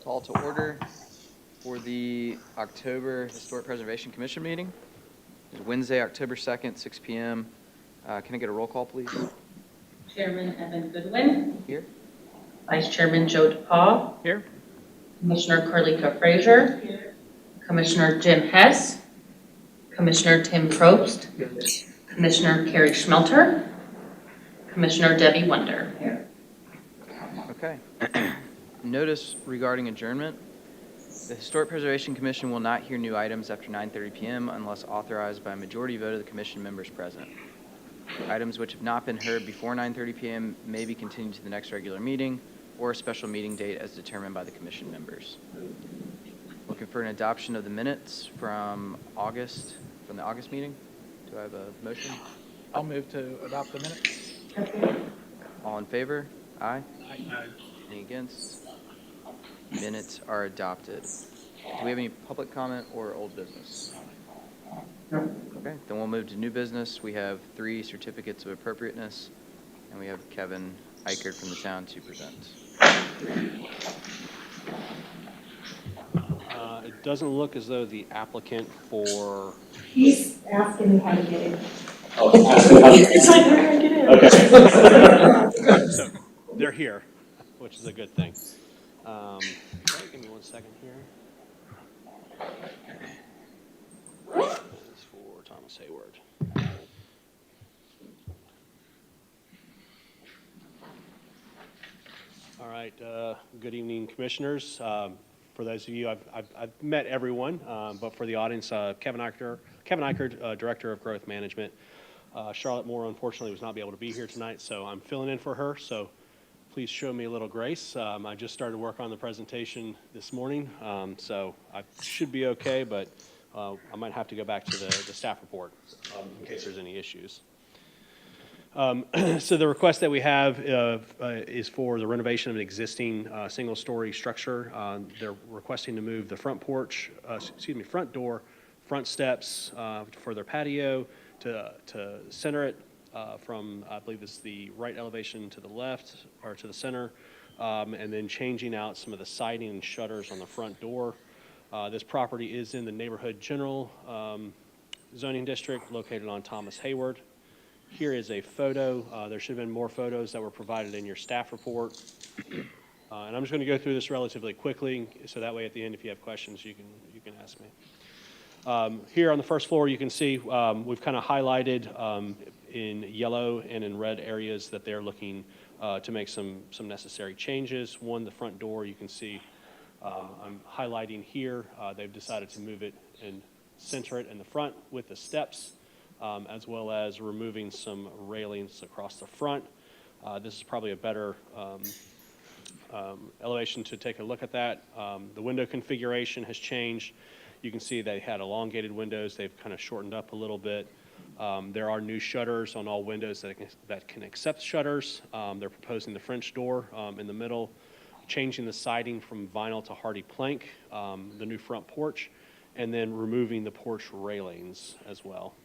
Call to order for the October Historic Preservation Commission meeting. It's Wednesday, October 2nd, 6 p.m. Can I get a roll call, please? Chairman Evan Goodwin. Here. Vice Chairman Joe DePaul. Here. Commissioner Carlito Frazier. Here. Commissioner Jim Hess. Commissioner Tim Probst. Here. Commissioner Carrie Schmelter. Commissioner Debbie Wonder. Here. Okay. Notice regarding adjournment. The Historic Preservation Commission will not hear new items after 9:30 p.m. unless authorized by a majority vote of the commission members present. Items which have not been heard before 9:30 p.m. may be continued to the next regular meeting or a special meeting date as determined by the commission members. Looking for an adoption of the minutes from the August meeting. Do I have a motion? I'll move to adopt the minutes. All in favor? Aye. Aye. Any against? Minutes are adopted. Do we have any public comment or old business? No. Okay, then we'll move to new business. We have 3 certificates of appropriateness, and we have Kevin Eichert from the town to present. It doesn't look as though the applicant for... He's asking me how to get in. Oh, It's like, where do I get in? okay. So they're here, which is a good thing. Okay, give me 1 second here. This is for Thomas Hayward. All right, good evening, commissioners. For those of you, I've met everyone, but for the audience, Kevin Eichert, Director of Growth Management. Charlotte Moore, unfortunately, was not able to be here tonight, so I'm filling in for her. So please show me a little grace. I just started work on the presentation this morning, so I should be okay, but I might have to go back to the staff report in case there's any issues. So the request that we have is for the renovation of an existing single-story structure. They're requesting to move the front door, front steps for their patio to center it from, I believe this is the right elevation to the left or to the center, and then changing out some of the siding and shutters on the front door. This property is in the neighborhood general zoning district located on Thomas Hayward. Here is a photo. There should have been more photos that were provided in your staff report. And I'm just going to go through this relatively quickly, so that way at the end, if you have questions, you can ask me. Here on the first floor, you can see we've kind of highlighted in yellow and in red areas that they're looking to make some necessary changes. One, the front door, you can see I'm highlighting here. They've decided to move it and center it in the front with the steps. As well as removing some railings across the front. This is probably a better elevation to take a look at that. The window configuration has changed. You can see they had elongated windows. They've kind of shortened up a little bit. There are new shutters on all windows that can accept shutters. They're proposing the French door in the middle, changing the siding from vinyl to hardy plank, the new front porch, and then removing the porch railings as well.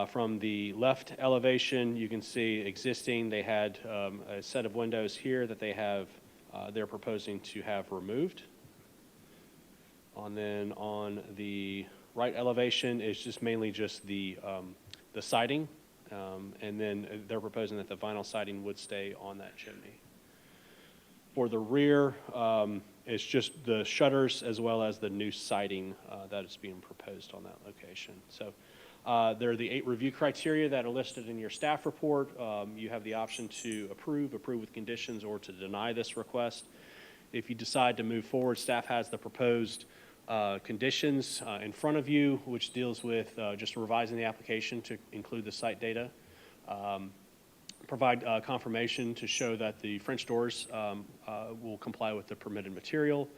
From the left elevation, you can see existing, they had a set of windows here that they're proposing to have removed. And then on the right elevation is just mainly just the siding, and then they're proposing that the vinyl siding would stay on that chimney. For the rear, it's just the shutters as well as the new siding that is being proposed on that location. So. There are the 8 review criteria that are listed in your staff report. You have the option to approve with conditions, or to deny this request. If you decide to move forward, staff has the proposed conditions in front of you, which deals with just revising the application to include the site data. Provide confirmation to show that the French doors will comply with the permitted material.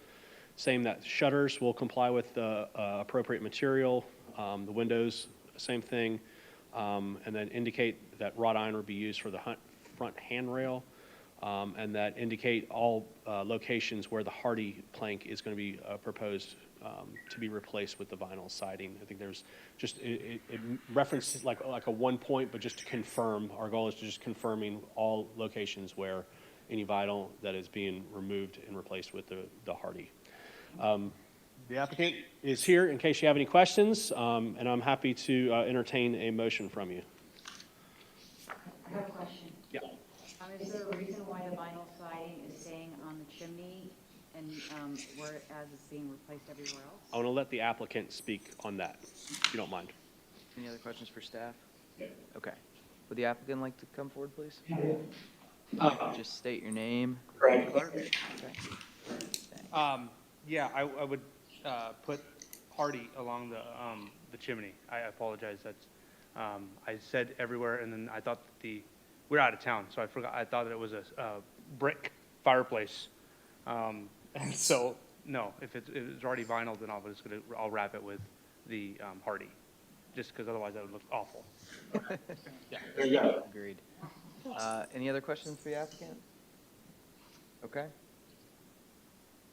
Same that shutters will comply with the appropriate material. The windows, same thing, and then indicate that wrought iron will be used for the front handrail, and that indicate all locations where the hardy plank is going to be proposed to be replaced with the vinyl siding. I think there's just, it references like a 1 point, but just to confirm, our goal is to just confirming all locations where any vinyl that is being removed and replaced with the hardy. The applicant is here in case you have any questions, and I'm happy to entertain a motion from you. I have a question. Yeah. Is there a reason why the vinyl siding is staying on the chimney and whereas it's being replaced everywhere else? I want to let the applicant speak on that, if you don't mind. Any other questions for staff? Okay. Would the applicant like to come forward, please? Just state your name. Right. Okay. Yeah, I would put hardy along the chimney. I apologize. That's I said everywhere, and then I thought that we're out of town, so I forgot. I thought that it was a brick fireplace, and so no. If it's already vinyl, then I'll wrap it with the hardy, just because otherwise that would look awful. There you go. Agreed. Any other questions for the applicant? Okay.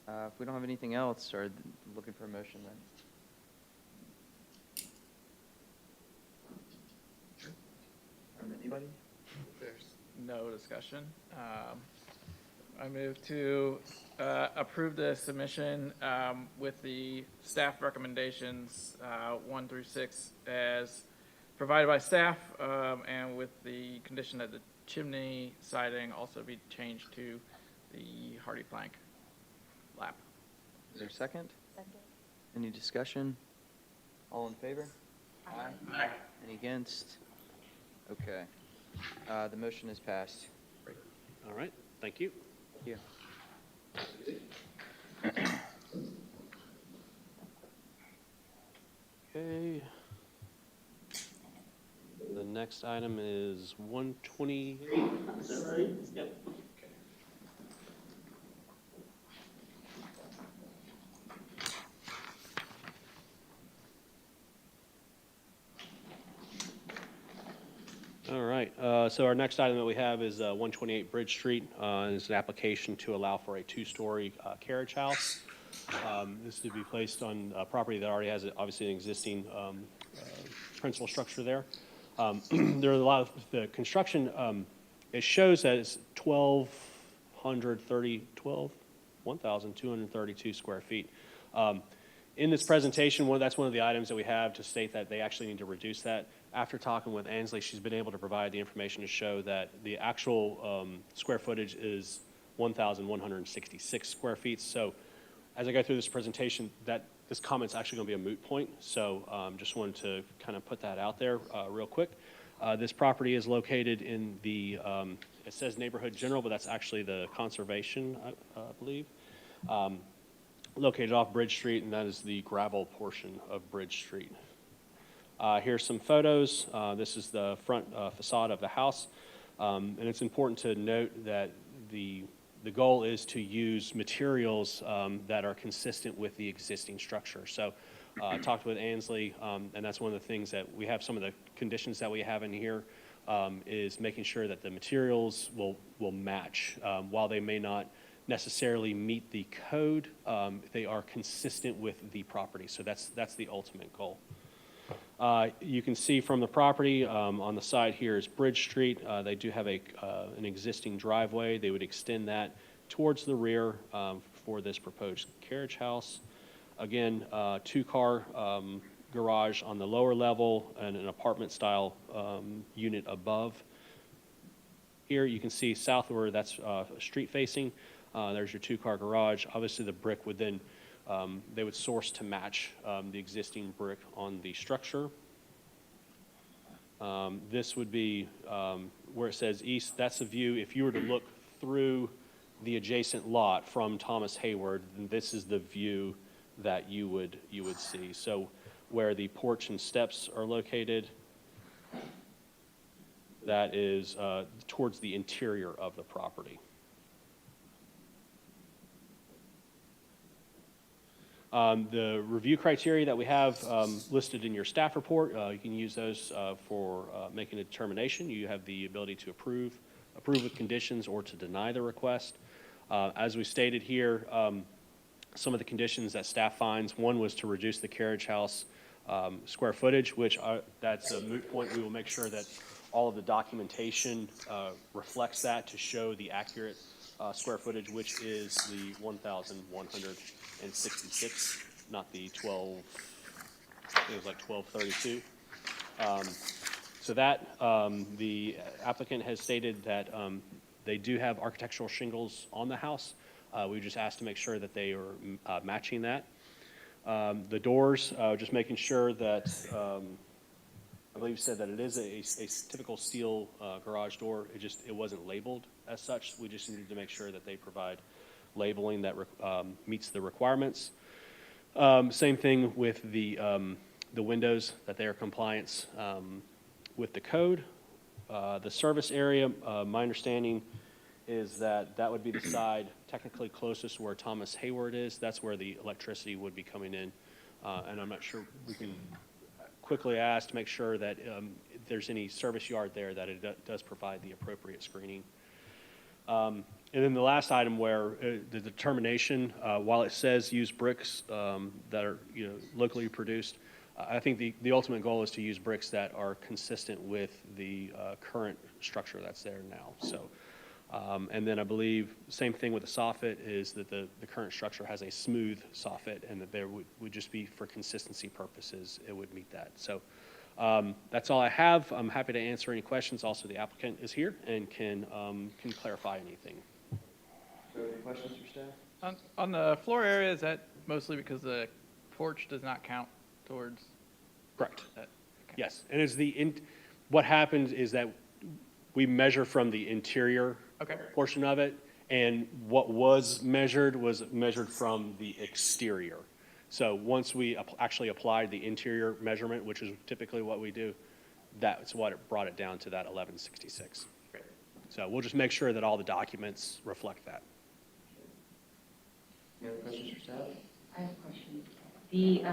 If we don't have anything else, or looking for a motion then. Anybody? There's no discussion. I move to approve the submission with the staff recommendations 1 through 6 as provided by staff, and with the condition that the chimney siding also be changed to the hardy plank lap. Is there a second? Second. Any discussion? All in favor? Aye. Any against? Okay. The motion is passed. All right, thank you. Thank you. Okay. The next item is 120. Is that right? Yep. All right, so our next item that we have is 128 Bridge Street. It's an application to allow for a two-story carriage house. This to be placed on a property that already has obviously an existing principal structure there. There are a lot of the construction. It shows that it's 1,232 square feet. In this presentation, that's one of the items that we have to state that they actually need to reduce that. After talking with Ansley, she's been able to provide the information to show that the actual square footage is 1,166 square feet. So as I go through this presentation, this comment's actually going to be a moot point. So just wanted to kind of put that out there real quick. This property is located in the, it says neighborhood general, but that's actually the conservation, I believe. Located off Bridge Street, and that is the gravel portion of Bridge Street. Here's some photos. This is the front facade of the house. And it's important to note that the goal is to use materials that are consistent with the existing structure. So I talked with Ansley, and that's one of the things that we have, some of the conditions that we have in here is making sure that the materials will match. While they may not necessarily meet the code, they are consistent with the property. So that's the ultimate goal. You can see from the property on the side here is Bridge Street. They do have an existing driveway. They would extend that towards the rear for this proposed carriage house. Again, two-car garage on the lower level and an apartment-style unit above. Here you can see southward, that's street-facing. There's your two-car garage. Obviously, the brick would then they would source to match the existing brick on the structure. This would be where it says east. That's a view. If you were to look through the adjacent lot from Thomas Hayward, then this is the view that you would see. So where the porch and steps are located, that is towards the interior of the property. The review criteria that we have listed in your staff report, you can use those for making a determination. You have the ability to approve with conditions, or to deny the request. As we stated here, some of the conditions that staff finds, one was to reduce the carriage house square footage, which that's a moot point. We will make sure that all of the documentation reflects that to show the accurate square footage, which is the 1,166, not the 12, it was like 1232. So that, the applicant has stated that they do have architectural shingles on the house. We just asked to make sure that they are matching that. The doors, just making sure that, I believe you said that it is a typical steel garage door. It wasn't labeled as such. We just needed to make sure that they provide labeling that meets the requirements. Same thing with the windows, that they are compliant with the code. The service area, my understanding is that that would be the side technically closest where Thomas Hayward is. That's where the electricity would be coming in. And I'm not sure, we can quickly ask to make sure that if there's any service yard there, that it does provide the appropriate screening. And then the last item where the determination, while it says use bricks that are locally produced, I think the ultimate goal is to use bricks that are consistent with the current structure that's there now. So, and then I believe same thing with the soffit is that the current structure has a smooth soffit, and that there would just be for consistency purposes it would meet that. So that's all I have. I'm happy to answer any questions. Also, the applicant is here and can clarify anything. So any questions for staff? On the floor area, is that mostly because the porch does not count towards Correct. that? Okay. Yes, and what happens is that we measure from the interior Okay. portion of it, and what was measured from the exterior. So once we actually applied the interior measurement, which is typically what we do, that's what it brought it down to that 1166. Great. So we'll just make sure that all the documents reflect that. Any other questions for staff? I have a question. The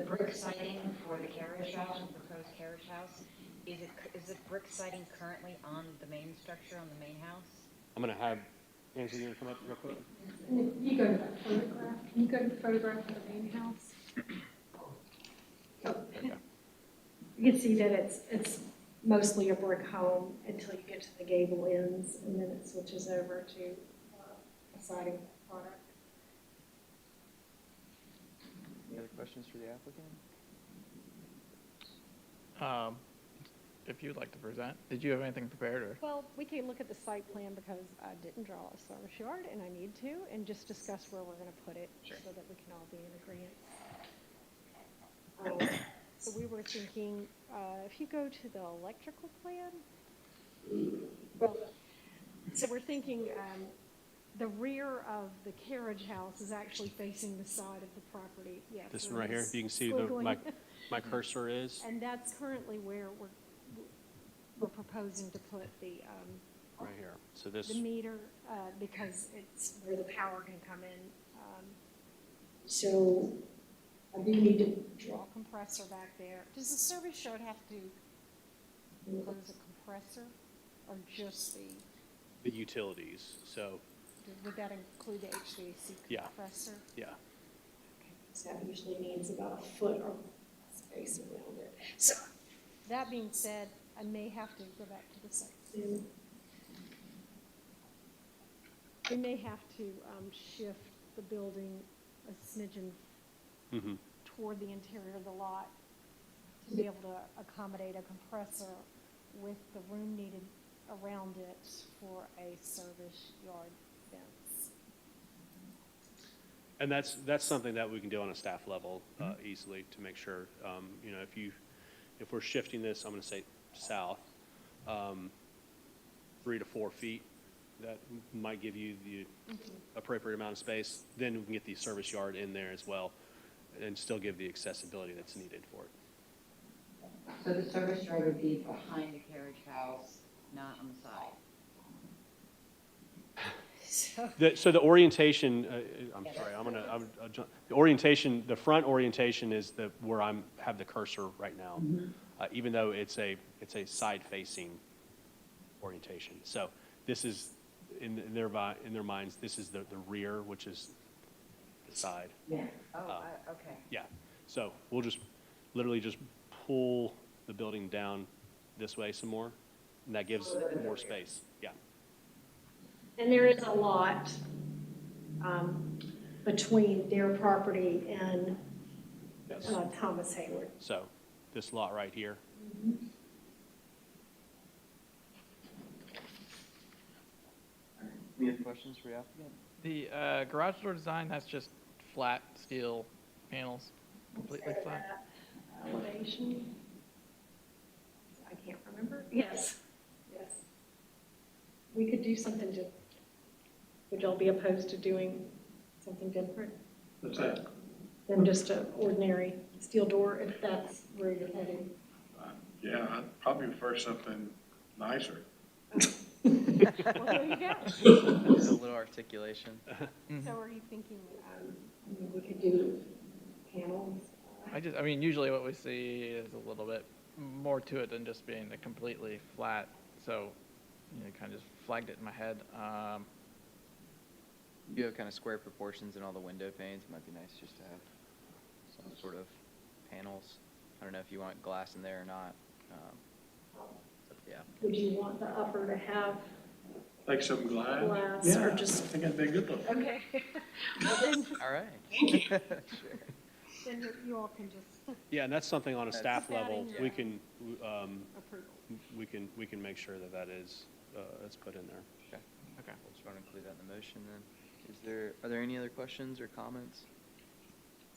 brick siding for the carriage house, the proposed carriage house, is the brick siding currently on the main structure, on the main house? I'm going to have, Angela, you want to come up real quick? And if you go to that photograph, can you go to the photograph of the main house? You can see that it's mostly a brick home until you get to the gable ends, and then it switches over to a siding product. Any other questions for the applicant? If you'd like to present, did you have anything prepared or? Well, we can look at the site plan because I didn't draw a service yard and I need to, and just discuss where we're gonna put it so that we can all be in agreement. So we were thinking, if you go to the electrical plan, well, so we're thinking, the rear of the carriage house is actually facing the side of the property, yes. This where one right here, it's you can see squiggly. my cursor is. And that's currently where we're proposing to put the Right here. So this, meter, because it's where the power can come in. So I do need to draw a compressor back there. Does the service yard have to include a compressor or just the utilities. So, would that include the HVAC Yeah. compressor? yeah. Okay, so that usually needs about a foot of space around it. So that being said, I may have to go back to the site soon. We may have to shift the building a smidgen Mm-hmm. toward the interior of the lot to be able to accommodate a compressor with the room needed around it for a service yard fence. And that's something that we can do on a staff level easily to make sure, if we're shifting this, I'm going to say south, 3 to 4 feet, that might give you the appropriate amount of space. Then we can get the service yard in there as well and still give the accessibility that's needed for it. So the service yard would be behind the carriage house, not on the side? So, So the orientation, I'm sorry, the orientation, the front orientation is where have the cursor right now, even though it's a side-facing orientation. So this is, in their minds, this is the rear, which is the side. Yeah. Okay. Yeah, so we'll just literally just pull the building down this way some more, and that gives more space, yeah. And there is a lot between their property and Yes. Thomas Hayward. So this lot right here. Any other questions for the applicant? The garage door design, that's just flat steel panels, completely flat? Elevation. I can't remember. Yes, yes. We could do something different. Would y'all be opposed to doing something different What's that? than just an ordinary steel door, if that's where you're heading? Yeah, I'd probably prefer something nicer. Well, there you go. Just a little articulation. So are you thinking, we could do panels? I mean, usually what we see is a little bit more to it than just being a completely flat, so, you know, kind of just flagged it in my head. You have kind of square proportions in all the window panes. It might be nice just to have some sort of panels. I don't know if you want glass in there or not. Yeah. Would you want the upper to have Like some glass? glass Yeah, or I just? think that'd be a good look. Okay. Well, then, All right. Sure. then you all can just Yeah, and that's something on a staff Put that level, in your- we can, approve. we can make sure that that is, it's put in there. Okay. Okay. We'll just want to include that in the motion then. Are there any other questions or comments?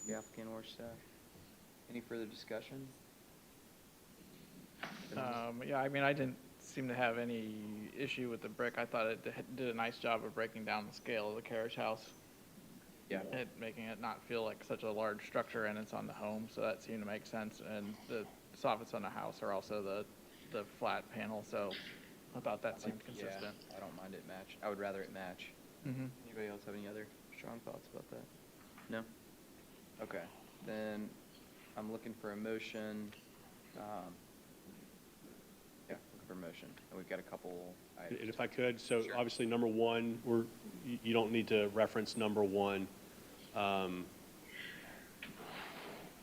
The applicant or staff? Any further discussion? Yeah, I mean, I didn't seem to have any issue with the brick. I thought it did a nice job of breaking down the scale of the carriage house. Yeah. It making it not feel like such a large structure, and it's on the home, so that seemed to make sense. And the soffits on the house are also the flat panel, so I thought that seemed consistent. Yeah, I don't mind it match. I would rather it match. Mm-hmm. Anybody else have any other strong thoughts about that? No? Okay, then I'm looking for a motion. Yeah, looking for a motion. And we've got a couple items. And if I could, so Sure. obviously, number one, you don't need to reference number one. And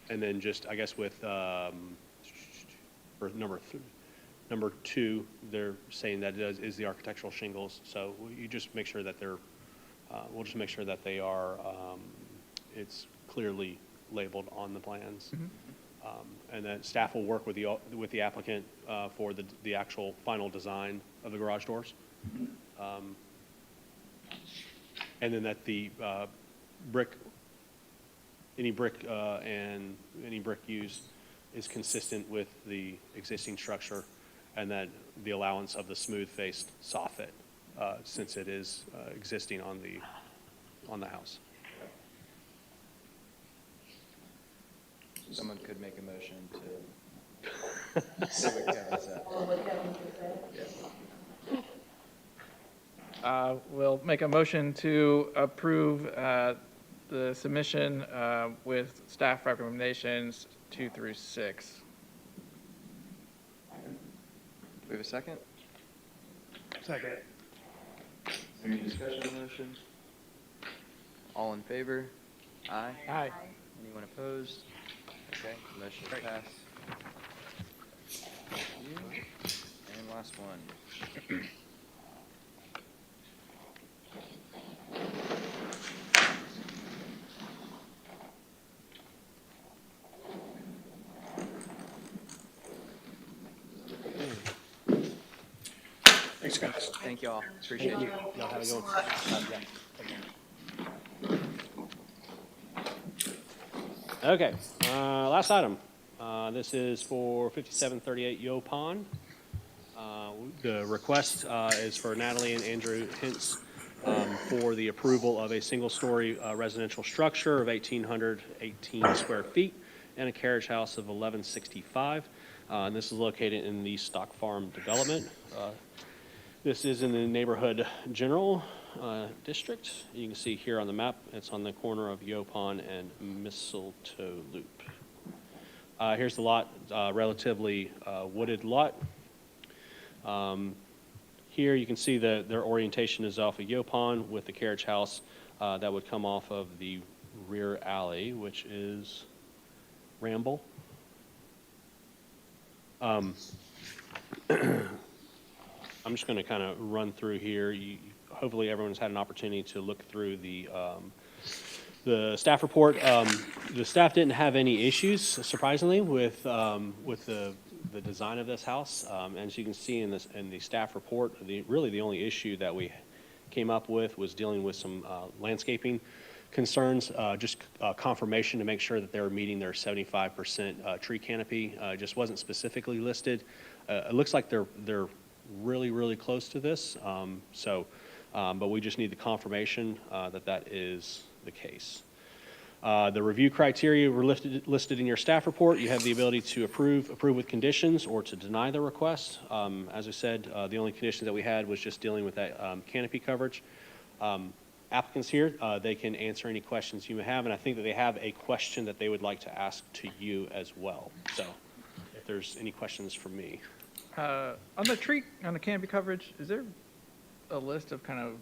then just, I guess with, for number two, they're saying that is the architectural shingles. So you just make sure that we'll just make sure that they are, it's clearly labeled on the plans. And then staff will work with the applicant for the actual final design of the garage doors. And then that the any brick used is consistent with the existing structure, and that the allowance of the smooth-faced soffit, since it is existing on the house. Someone could make a motion to say what Kevin said. We'll make a motion to approve the submission with staff recommendations 2 through 6. Do we have a second? Second. Any discussion on the motion? All in favor? Aye. Aye. Anyone opposed? Okay, motion is passed. Thank you. And last one. Thanks, guys. Thank you all. Appreciate you. Y'all have a good one. Okay, last item. This is for 5738 Yo Pond. The request is for Natalie and Andrew Hintz for the approval of a single-story residential structure of 1,818 square feet and a carriage house of 1165. And this is located in the Stock Farm development. This is in the neighborhood general district. You can see here on the map, it's on the corner of Yopon and Mistletoe Loop. Here's the lot, relatively wooded lot. Here you can see that their orientation is off of Yopon with the carriage house that would come off of the rear alley, which is Ramble. I'm just going to kind of run through here. Hopefully everyone's had an opportunity to look through the staff report. The staff didn't have any issues, surprisingly, with the design of this house. As you can see in the staff report, really the only issue that we came up with was dealing with some landscaping concerns, just confirmation to make sure that they were meeting their 75% tree canopy. Just wasn't specifically listed. It looks like they're really, really close to this. But we just need the confirmation that that is the case. The review criteria were listed in your staff report. You have the ability to approve with conditions, or to deny the request. As I said, the only condition that we had was just dealing with that canopy coverage. Applicants here, they can answer any questions you may have, and I think that they have a question that they would like to ask to you as well. So if there's any questions from me. On the canopy coverage, is there a list of kind of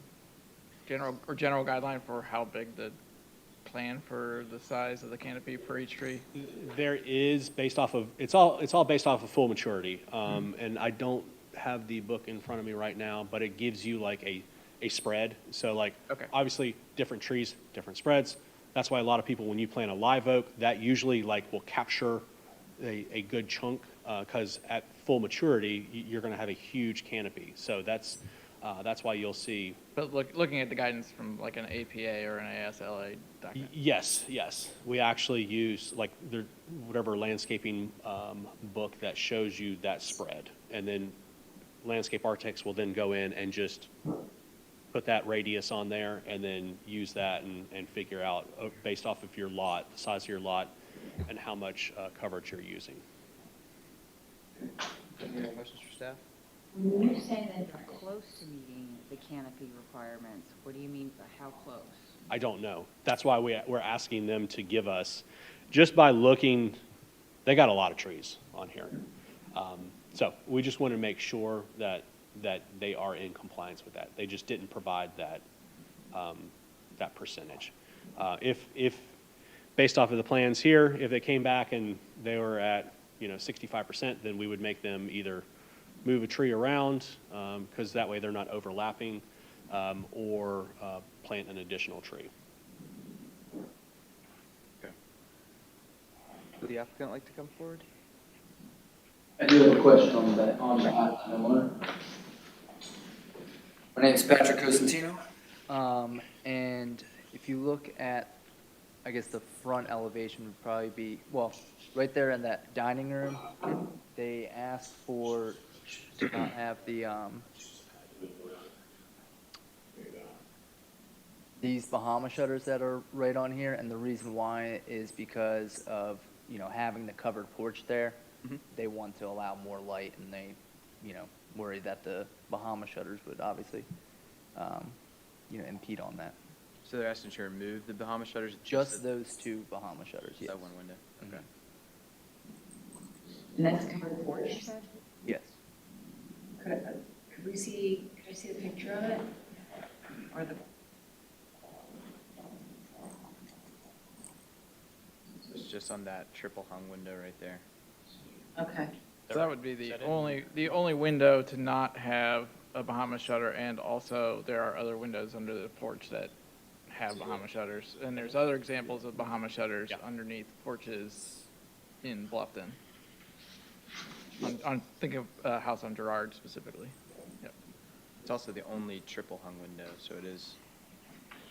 general guideline for how big the plan for the size of the canopy for each tree? There is, based off of, it's all based off of full maturity. And I don't have the book in front of me right now, but it gives you like a spread. So like, Okay. obviously different trees, different spreads. That's why a lot of people, when you plant a live oak, that usually like will capture a good chunk, because at full maturity, you're going to have a huge canopy. So that's why you'll see. But looking at the guidance from like an APA or an ASLA document. Yes. We actually use like whatever landscaping book that shows you that spread. And then landscape architects will then go in and just put that radius on there and then use that and figure out based off of your lot, the size of your lot, and how much coverage you're using. Any other questions for staff? When you say that they're close to meeting the canopy requirements, what do you mean by how close? I don't know. That's why we're asking them to give us, just by looking, they got a lot of trees on here. So we just want to make sure that they are in compliance with that. They just didn't provide that percentage. If based off of the plans here, if they came back and they were at 65%, then we would make them either move a tree around, because that way they're not overlapping, or plant an additional tree. Okay. Would the applicant like to come forward? I do have a question on behalf of the owner. My name is Patrick Cosentino, and if you look at, I guess the front elevation would probably be, well, right there in that dining room, they asked to not have these Bahama shutters that are right on here, and the reason why is because of, having the covered porch there. Mhm. They want to allow more light, and they, worry that the Bahama shutters would obviously, impede on that. So they're asking to remove the Bahama shutters? Just those two Bahama shutters, yes. That one window? Mhm. Okay. And that's covered porch, you said? Yes. Could I see the picture of it? Or the, So it's just on that triple hung window right there. okay. So that would be the only window to not have a Bahama shutter, and also there are other windows under the porch that have Bahama shutters. And there's other examples of Bahama shutters underneath porches in Bluffton. Think of a house on Girard specifically. Yep. It's also the only triple hung window, so it is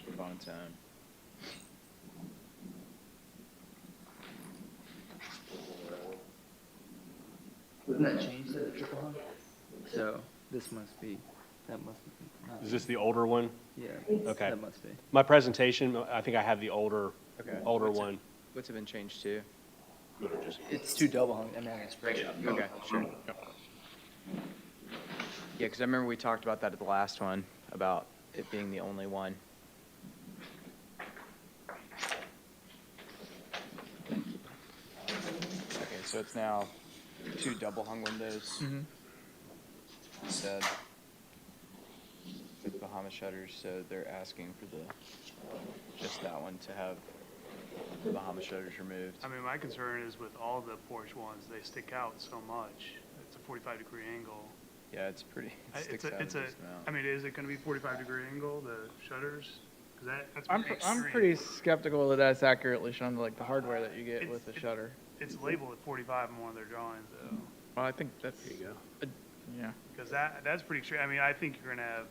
sort of on its own. Wouldn't that change the triple hung? So this must be, that must be. Is this the older one? Yeah. Okay. That must be. My presentation, I think I have the older one. What's it been changed to? It's two double hung, and then it's Okay, sure. Yeah, because I remember we talked about that at the last one, about it being the only one. Okay, so it's now two double hung windows Mm-hmm. instead with Bahama shutters, so they're asking for just that one to have the Bahama shutters removed. I mean, my concern is with all the porch ones, they stick out so much. It's a 45-degree angle. Yeah, it's pretty, it It's sticks out a a, decent amount. I mean, is it gonna be 45-degree angle, the shutters? Cause that's I'm pretty I'm extreme. pretty skeptical that that's accurately shown, like the hardware that you get with the It's- shutter. It's labeled at 45 in one of their drawings, though. Well, I think that's, There you go. yeah. Because that's pretty extreme. I mean, I think you're gonna have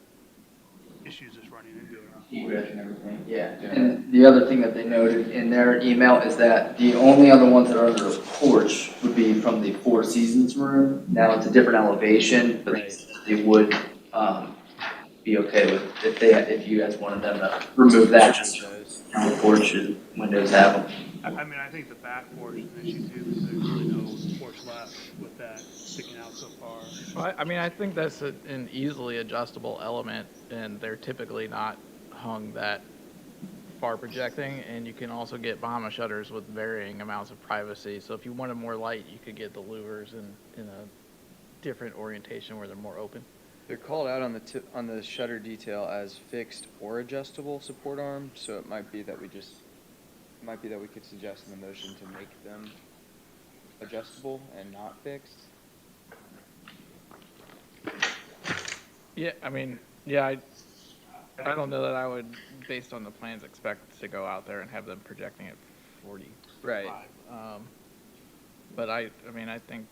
issues just running into it. Egress and everything, yeah. And the other thing that they noted in their email is that the only other ones that are under a porch would be from the Four Seasons room. Now, it's a different elevation, but Right. they would, be okay with, if you guys wanted them to remove that, just Those. on the porch, windows have them. I mean, I think the back porch is an issue too, because there's really no porch left with that sticking out so far. Well, I mean, I think that's an easily adjustable element, and they're typically not hung that far projecting, and you can also get Bahama shutters with varying amounts of privacy. So if you wanted more light, you could get the louvers in a different orientation where they're more open. They're called out on the shutter detail as fixed or adjustable support arm, so it might be that we could suggest in the motion to make them adjustable and not fixed. Yeah, I mean, yeah, I don't know that I would, based on the plans, expect to go out there and have them projecting at 45. Right. But I mean, I think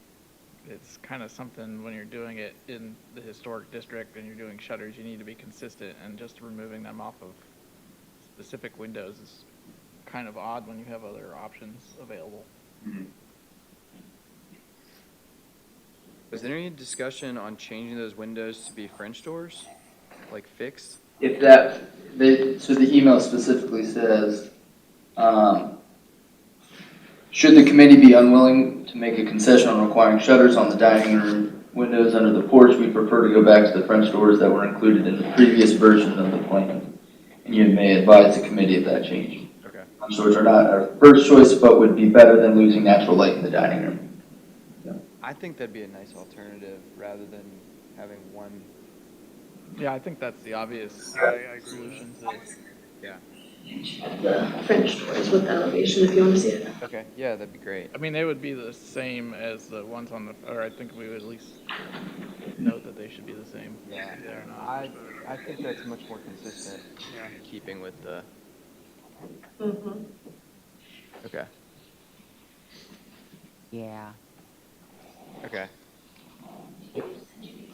it's kind of something when you're doing it in the historic district and you're doing shutters, you need to be consistent, and just removing them off of specific windows is kind of odd when you have other options available. Was there any discussion on changing those windows to be French doors, like fixed? If so the email specifically says, should the committee be unwilling to make a concession on requiring shutters on the dining room windows under the porch, we prefer to go back to the French doors that were included in the previous version of the plan. And you may advise the committee of that change. Okay. French doors are not our first choice, but would be better than losing natural light in the dining room. I think that'd be a nice alternative rather than having one. Yeah, I think that's the obvious I agree with solution Yeah. The French doors with elevation, if you want to see it. Okay. Yeah, that'd be great. I mean, they would be the same as the ones on the, or I think we would at least note that they should be the same. Yeah. if they're not. I think that's much more consistent, Yeah. in keeping with the. Mm-hmm. Okay. Yeah. Okay.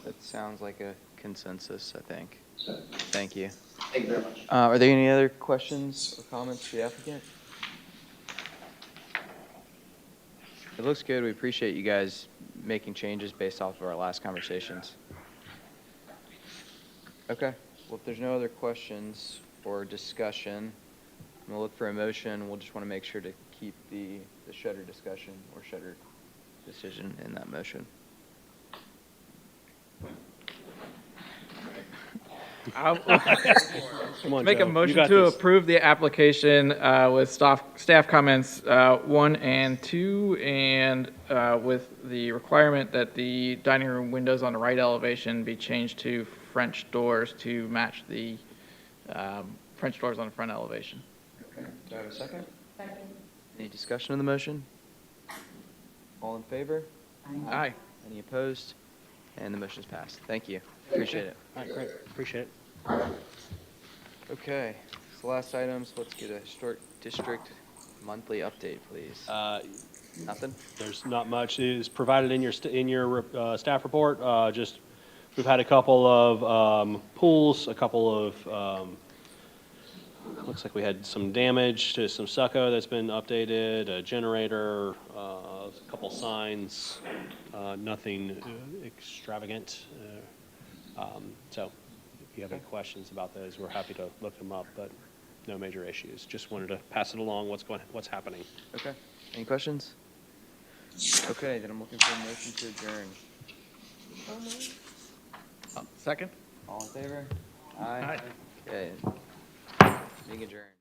That sounds like a consensus, I think. Thank you. Thank you very much. Are there any other questions or comments for the applicant? It looks good. We appreciate you guys making changes based off of our last conversations. Okay. Well, if there's no other questions or discussion, I'm going to look for a motion. We'll just want to make sure to keep the shutter discussion or shutter decision in that motion. I'll Come on, make Joe. a You motion got to this. approve the application with staff comments 1 and 2, and with the requirement that the dining room windows on the right elevation be changed to French doors to match the French doors on the front elevation. Okay. Do I have a second? Second. Any discussion on the motion? All in favor? Aye. Any opposed? And the motion is passed. Thank you. Appreciate it. All right, great. Appreciate it. Okay, so last items, let's get a historic district monthly update, please. Nothing? There's not much. It is provided in your staff report. Just, we've had a couple of pools, a couple of, looks like we had some damage to some stucco that's been updated, a generator, a couple signs, nothing extravagant. So if you have any questions about those, we're happy to look them up, but no major issues. Just wanted to pass it along, what's happening. Okay, any questions? Okay, then I'm looking for a motion to adjourn. Second? All in favor? Aye. Okay. Meeting adjourned.